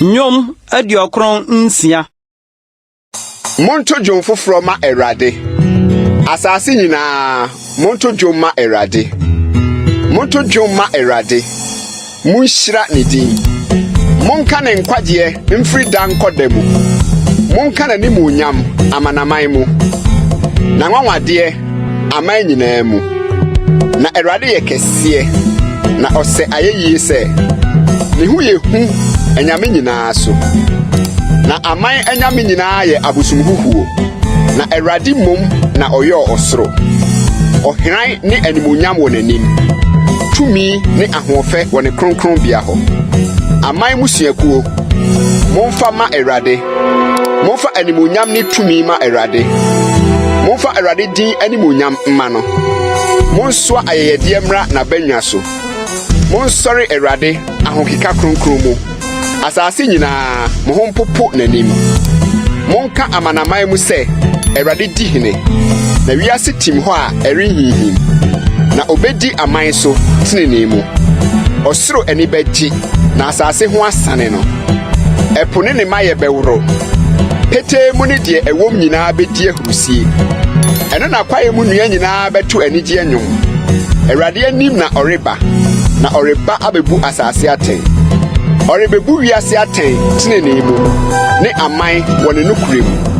Nyom adiokron nsia. Monto dwom foforo ma Erade. Asase nyina monto dwom ma Erade. Monto dwom ma Erade. Munhyira ne din. Monka ne nkwaje mfiri dan kodemu. Monka na nimunyam amanaman mu. Na nwanwade aman nyina mu. Na Erade ye kese na ose ayeye se. Ne hu ye hu anyame nyina so. Na aman anyame nyina ye abusumhuhuo. Na Erade mom na oyo osoro. Ohran ne animunyam wɔ n'anim. Tumi ne ahoɔfɛ wɔ ne kronkron bia hɔ. Aman musuakuo momfa ma Erade. Momfa animunyam ne tumi ma Erade. Momfa Erade din animunyam mma no. Monsoa ayɛyɛdeɛ mmra na banwa so. Monsɔre Erade ahokeka kronkron mu. Asase nyinaa mo ho mpopo n'anim. Monka amanaman mu sɛ Erade di hene. Na wiase tim hɔ a ɛrenhinhim. Na obedi aman so tenene mu. Osoro ani bagye na asase ho asane no. Ɛpo ne ne mayɛ bɛworo. Pete mu ne deɛ ɛwom nyinaa bedi ahurusie. Ɛno na kwae mu nnua nyinaa bɛto anigye anwom. Erade anim na ɔreba. Na ɔreba abebu asase atɛn. Ɔrebebu wiase atɛn tenene mu. Ne aman wɔ ne nokure mu.